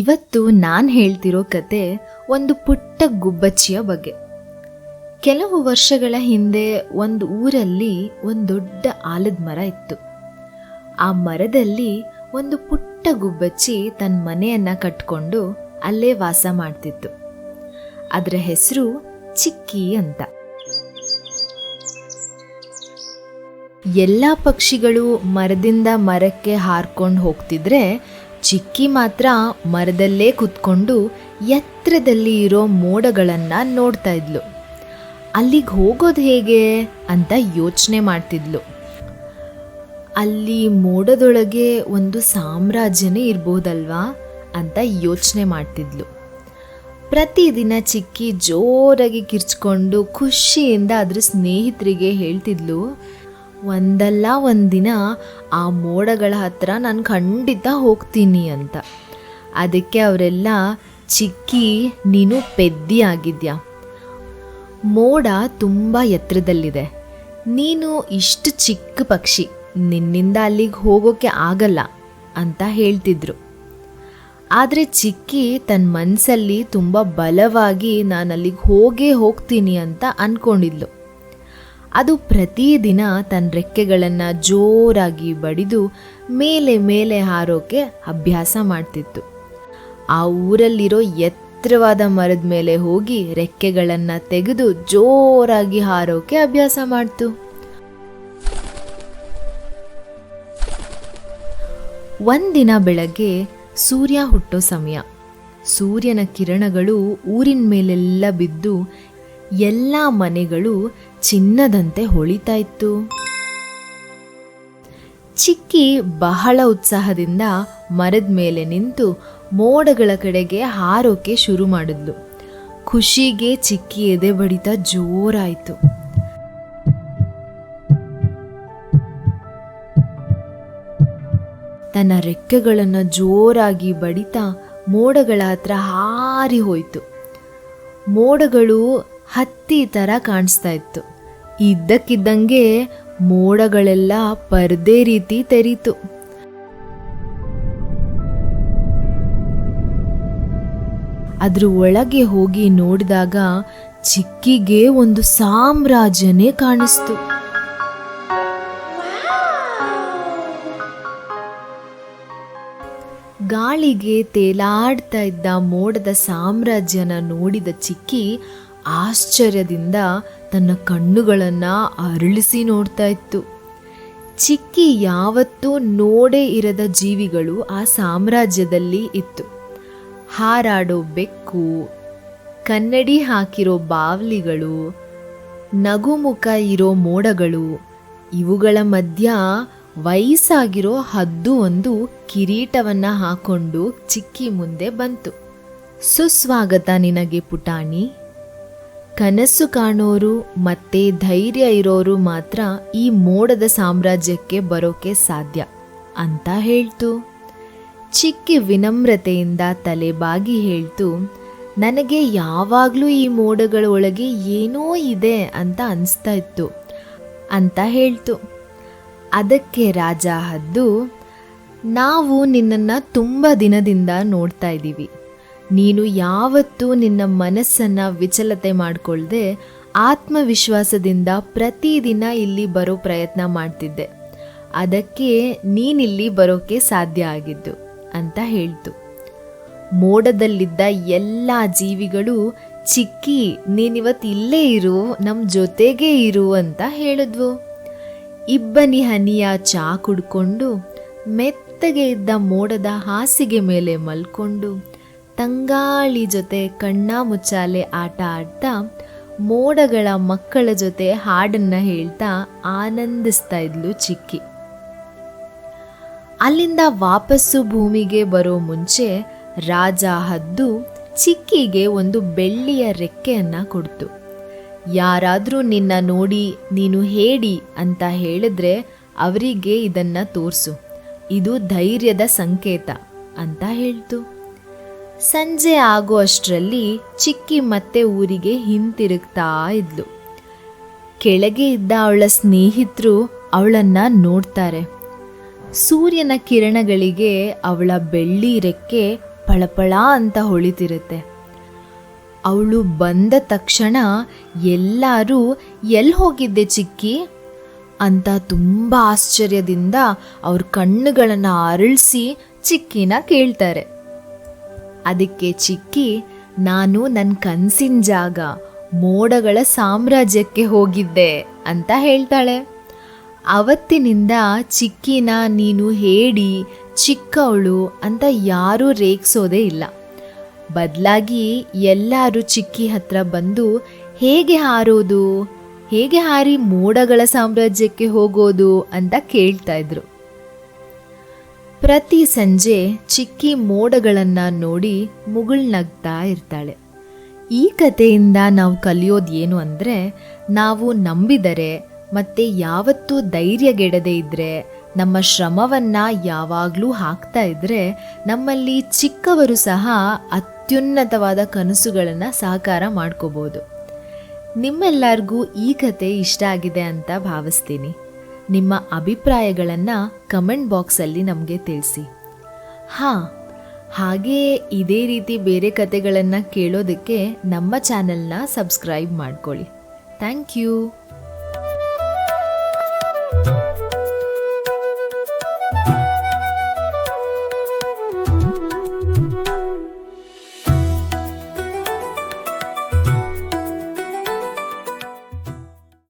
ಇವತ್ತು ನಾನು ಹೇಳ್ತಿರೋ ಕತೆ ಒಂದು ಪುಟ್ಟ ಗುಬ್ಬಚ್ಚಿಯ ಬಗ್ಗೆ. ಕೆಲವು ವರ್ಷಗಳ ಹಿಂದೆ ಒಂದು ಊರಲ್ಲಿ ಒಂದು ದೊಡ್ಡ ಆಲದ ಮರ ಇತ್ತು. ಆ ಮರದಲ್ಲಿ ಒಂದು ಪುಟ್ಟ ಗುಬ್ಬಚ್ಚಿ ತನ್ನ ಮನೆಯನ್ನ ಕಟ್ಕೊಂಡು ಅಲ್ಲೇ ವಾಸ ಮಾಡ್ತಿತ್ತು. ಅದರ ಹೆಸರು ಚಿಕ್ಕಿ ಅಂತ. ಎಲ್ಲ ಪಕ್ಷಿಗಳು ಮರದಿಂದ ಮರಕ್ಕೆ ಹಾರ್ಕೊಂಡು ಹೋಗ್ತಿದ್ರೆ ಚಿಕ್ಕಿ ಮಾತ್ರ ಮರದಲ್ಲೇ ಕುತ್ಕೊಂಡು ಎತ್ತರದಲ್ಲಿ ಇರೋ ಮೋಡಗಳನ್ನು ನೋಡ್ತಾ ಇದ್ಲು. ಅಲ್ಲಿಗೆ ಹೋಗೋದು ಹೇಗೆ ಅಂತ ಯೋಚನೆ ಮಾಡ್ತಿದ್ಲು. ಅಲ್ಲಿ ಮೋಡದೊಳಗೆ ಒಂದು ಸಾಮ್ರಾಜ್ಯನೇ ಇರ್ಬೋದಲ್ವಾ ಅಂತ ಯೋಚನೆ ಮಾಡ್ತಿದ್ಲು. ಪ್ರತಿದಿನ ಚಿಕ್ಕಿ ಜೋರಾಗಿ ಕಿರ್ಚ್ಕೊಂಡು ಖುಷಿಯಿಂದ ಅದ್ರ ಸ್ನೇಹಿತರಿಗೆ ಹೇಳ್ತಿದ್ಲು, ಒಂದಲ್ಲ ಒಂದಿನ ಆ ಮೋಡಗಳ ಹತ್ರ ನಾನು ಖಂಡಿತ ಹೋಗ್ತೀನಿ ಅಂತ. ಅದಕ್ಕೆ ಅವರೆಲ್ಲ, ಚಿಕ್ಕಿ ನೀನು ಪೆದ್ದಿ ಆಗಿದ್ಯಾ, ಮೋಡ ತುಂಬ ಎತ್ತರದಲ್ಲಿದೆ, ನೀನು ಇಷ್ಟು ಚಿಕ್ಕ ಪಕ್ಷಿ, ನಿನ್ನಿಂದ ಅಲ್ಲಿಗೆ ಹೋಗೋಕ್ಕೆ ಆಗಲ್ಲ ಅಂತ ಹೇಳ್ತಿದ್ರು. ಆದರೆ ಚಿಕ್ಕಿ ತನ್ನ ಮನಸ್ಸಲ್ಲಿ ತುಂಬ ಬಲವಾಗಿ ನಾನು ಅಲ್ಲಿಗೆ ಹೋಗ್ತೀನಿ ಅಂತ ಅಂದ್ಕೊಂಡಿದ್ಲು. ಅದು ಪ್ರತಿದಿನ ತನ್ನ ರೆಕ್ಕೆಗಳನ್ನು ಜೋರಾಗಿ ಬಡಿದು ಮೇಲೆ ಮೇಲೆ ಹಾರೋಕೆ ಅಭ್ಯಾಸ ಮಾಡ್ತಿತ್ತು. ಆ ಊರಲ್ಲಿರೋ ಎತ್ತರವಾದ ಮರದ ಮೇಲೆ ಹೋಗಿ ರೆಕ್ಕೆಗಳನ್ನು ತೆಗೆದು ಜೋರಾಗಿ ಹಾರೋಕೆ ಅಭ್ಯಾಸ ಮಾಡ್ತು. ಒಂದಿನ ಬೆಳಗ್ಗೆ ಸೂರ್ಯ ಹುಟ್ಟೋ ಸಮಯ. ಸೂರ್ಯನ ಕಿರಣಗಳು ಊರಿನ ಮೇಲೆಲ್ಲ ಬಿದ್ದು ಎಲ್ಲ ಮನೆಗಳು ಚಿನ್ನದಂತೆ ಹೊಳಿತಾ ಇತ್ತು. ಚಿಕ್ಕಿ ಬಹಳ ಉತ್ಸಾಹದಿಂದ ಮರದ ಮೇಲೆ ನಿಂತು ಮೋಡಗಳ ಕಡೆಗೆ ಹಾರೋಕೆ ಶುರು ಮಾಡಿದ್ಲು. ಖುಷಿಗೆ ಚಿಕ್ಕಿ ಎದೆ ಬಡಿತ ಜೋರಾಯಿತು. ತನ್ನ ರೆಕ್ಕೆಗಳನ್ನು ಜೋರಾಗಿ ಬಡಿತಾ ಮೋಡಗಳ ಹತ್ರ ಹಾರಿ ಹೋಯಿತು. ಮೋಡಗಳು ಹತ್ತಿ ಥರ ಕಾಣಿಸ್ತಾ ಇತ್ತು. ಇದ್ದಕ್ಕಿದ್ದಂಗೆ ಮೋಡಗಳೆಲ್ಲ ಪರ್ದೆ ರೀತಿ ತೆರೀತು. ಅದ್ರ ಒಳಗೆ ಹೋಗಿ ನೋಡಿದಾಗ ಚಿಕ್ಕಿಗೆ ಒಂದು ಸಾಮ್ರಾಜ್ಯನೇ ಕಾಣಿಸ್ತು. ಗಾಳಿಗೆ ತೇಲಾಡ್ತಾ ಇದ್ದ ಮೋಡದ ಸಾಮ್ರಾಜ್ಯನ ನೋಡಿದ ಚಿಕ್ಕಿ ಆಶ್ಚರ್ಯದಿಂದ ತನ್ನ ಕಣ್ಣುಗಳನ್ನು ಅರಳಿಸಿ ನೋಡ್ತಾ ಇತ್ತು. ಚಿಕ್ಕಿ ಯಾವತ್ತೂ ನೋಡೇ ಇರದ ಜೀವಿಗಳು ಆ ಸಾಮ್ರಾಜ್ಯದಲ್ಲಿ ಇತ್ತು. ಹಾರಾಡೋ ಬೆಕ್ಕು, ಕನ್ನಡಿ ಹಾಕಿರೋ ಬಾವಲಿಗಳು, ನಗುಮುಖ ಇರೋ ಮೋಡಗಳು, ಇವುಗಳ ಮಧ್ಯ ವಯಸ್ಸಾಗಿರೋ ಹದ್ದು ಒಂದು ಕಿರೀಟವನ್ನ ಹಾಕೊಂಡು ಚಿಕ್ಕಿ ಮುಂದೆ ಬಂತು. ಸುಸ್ವಾಗತ ನಿನಗೆ ಪುಟಾಣಿ, ಕನಸು ಕಾಣೋರು ಮತ್ತೆ ಧೈರ್ಯ ಇರೋರು ಮಾತ್ರ ಈ ಮೋಡದ ಸಾಮ್ರಾಜ್ಯಕ್ಕೆ ಬರೋಕೆ ಸಾಧ್ಯ ಅಂತ ಹೇಳ್ತು. ಚಿಕ್ಕಿ ವಿನಮ್ರತೆಯಿಂದ ತಲೆ ಬಾಗಿ ಹೇಳ್ತು, ನನಗೆ ಯಾವಾಗಲೂ ಈ ಮೋಡಗಳ ಒಳಗೆ ಏನೋ ಇದೆ ಅಂತ ಅನಿಸ್ತಾ ಇತ್ತು ಅಂತ ಹೇಳ್ತು. ಅದಕ್ಕೆ ರಾಜ ಹದ್ದು, ನಾವು ನಿನ್ನನ್ನು ತುಂಬ ದಿನದಿಂದ ನೋಡ್ತಾ ಇದ್ದೀವಿ. ನೀನು ಯಾವತ್ತೂ ನಿನ್ನ ಮನಸ್ಸನ್ನು ವಿಚಲತೆ ಮಾಡಿಕೊಳ್ಳದೆ ಆತ್ಮವಿಶ್ವಾಸದಿಂದ ಪ್ರತಿದಿನ ಇಲ್ಲಿ ಬರೋ ಪ್ರಯತ್ನ ಮಾಡ್ತಿದ್ದೆ. ಅದಕ್ಕೆ ನೀನಿಲ್ಲಿ ಬರೋಕ್ಕೆ ಸಾಧ್ಯ ಆಗಿದ್ದು ಅಂತ ಹೇಳ್ತು. ಮೋಡದಲ್ಲಿದ್ದ ಎಲ್ಲ ಜೀವಿಗಳು, ಚಿಕ್ಕಿ ನೀನಿವತ್ತು ಇಲ್ಲೇ ಇರು, ನಮ್ಮ ಜೊತೆಗೇ ಇರು ಅಂತ ಹೇಳಿದ್ವು. ಇಬ್ಬನಿ ಹನಿಯ ಚಾ ಕುಡ್ಕೊಂಡು ಮೆತ್ತಗೆ ಇದ್ದ ಮೋಡದ ಹಾಸಿಗೆ ಮೇಲೆ ಮಲ್ಕೊಂಡು ತಂಗಾಳಿ ಜೊತೆ ಕಣ್ಣ ಮುಚ್ಚಾಲೆ ಆಟ ಆಡ್ತಾ ಮೋಡಗಳ ಮಕ್ಕಳ ಜೊತೆ ಹಾಡನ್ನ ಹೇಳ್ತಾ ಆನಂದಿಸ್ತಾ ಇದ್ಲು ಚಿಕ್ಕಿ. ಅಲ್ಲಿಂದ ವಾಪಸ್ಸು ಭೂಮಿಗೆ ಬರೋ ಮುಂಚೆ ರಾಜ ಹದ್ದು ಚಿಕ್ಕಿಗೆ ಒಂದು ಬೆಳ್ಳಿಯ ರೆಕ್ಕೆಯನ್ನ ಕೊಡ್ತು. ಯಾರಾದರೂ ನಿನ್ನ ನೋಡಿ ನೀನು ಹೇಳಿ ಅಂತ ಹೇಳಿದ್ರೆ ಅವರಿಗೆ ಇದನ್ನ ತೋರಿಸು, ಇದು ಧೈರ್ಯದ ಸಂಕೇತ ಅಂತ ಹೇಳ್ತು. ಸಂಜೆ ಆಗೋ ಅಷ್ಟರಲ್ಲಿ ಚಿಕ್ಕಿ ಮತ್ತೆ ಊರಿಗೆ ಹಿಂತಿರುಗ್ತಾ ಇದ್ಲು. ಕೆಳಗೆ ಇದ್ದ ಅವಳ ಸ್ನೇಹಿತರು ಅವಳನ್ನ ನೋಡ್ತಾರೆ. ಸೂರ್ಯನ ಕಿರಣಗಳಿಗೆ ಅವಳ ಬೆಳ್ಳಿ ರೆಕ್ಕೆ ಪಳಪಳ ಅಂತ ಹೊಳಿತಿರುತ್ತೆ. ಅವಳು ಬಂದ ತಕ್ಷಣ ಎಲ್ಲರೂ ಎಲ್ಲಿ ಹೋಗಿದ್ದೆ ಚಿಕ್ಕಿ ಅಂತ ತುಂಬ ಆಶ್ಚರ್ಯದಿಂದ ಅವ್ರ ಕಣ್ಣುಗಳನ್ನು ಅರಳಿಸಿ ಚಿಕ್ಕಿನ ಕೇಳ್ತಾರೆ. ಅದಕ್ಕೆ ಚಿಕ್ಕಿ, ನಾನು ನನ್ನ ಕನಸಿನ ಜಾಗ ಮೋಡಗಳ ಸಾಮ್ರಾಜ್ಯಕ್ಕೆ ಹೋಗಿದ್ದೆ ಅಂತ ಹೇಳ್ತಾಳೆ. ಅವತ್ತಿನಿಂದ ಚಿಕ್ಕಿನ ನೀನು ಹೇಳಿ ಚಿಕ್ಕವಳು ಅಂತ ಯಾರೂ ರೇಗಿಸೋದೇ ಇಲ್ಲ. ಬದಲಾಗಿ ಎಲ್ಲರೂ ಚಿಕ್ಕಿ ಹತ್ರ ಬಂದು ಹೇಗೆ ಹಾರೋದು, ಹೇಗೆ ಹಾರಿ ಮೋಡಗಳ ಸಾಮ್ರಾಜ್ಯಕ್ಕೆ ಹೋಗೋದು ಅಂತ ಕೇಳ್ತಾ ಇದ್ರು. ಪ್ರತಿ ಸಂಜೆ ಚಿಕ್ಕಿ ಮೋಡಗಳನ್ನು ನೋಡಿ ಮುಗುಳ್ನಗ್ತಾ ಇರ್ತಾಳೆ. ಈ ಕಥೆಯಿಂದ ನಾವು ಕಲಿಯೋದು ಏನು ಅಂದರೆ, ನಾವು ನಂಬಿದರೆ ಮತ್ತು ಯಾವತ್ತೂ ಧೈರ್ಯಗೆಡದೆ ಇದ್ದರೆ, ನಮ್ಮ ಶ್ರಮವನ್ನು ಯಾವಾಗಲೂ ಹಾಕ್ತಾ ಇದ್ದರೆ, ನಮ್ಮಲ್ಲಿ ಚಿಕ್ಕವರು ಸಹ ಅತ್ಯುನ್ನತವಾದ ಕನಸುಗಳನ್ನು ಸಾಕಾರ ಮಾಡ್ಕೋಬೋದು. ನಿಮ್ಮೆಲ್ಲರಿಗೂ ಈ ಕತೆ ಇಷ್ಟ ಆಗಿದೆ ಅಂತ ಭಾವಿಸ್ತೀನಿ. ನಿಮ್ಮ ಅಭಿಪ್ರಾಯಗಳನ್ನು ಕಮೆಂಟ್ ಬಾಕ್ಸಲ್ಲಿ ನಮಗೆ ತಿಳಿಸಿ. ಹಾಗೆಯೇ ಇದೇ ರೀತಿ ಬೇರೆ ಕತೆಗಳನ್ನು ಕೇಳೋದಕ್ಕೆ ನಮ್ಮ ಚಾನೆಲ್ನ ಸಬ್ಸ್ಕ್ರೈಬ್ ಮಾಡ್ಕೊಳ್ಳಿ. Thank you.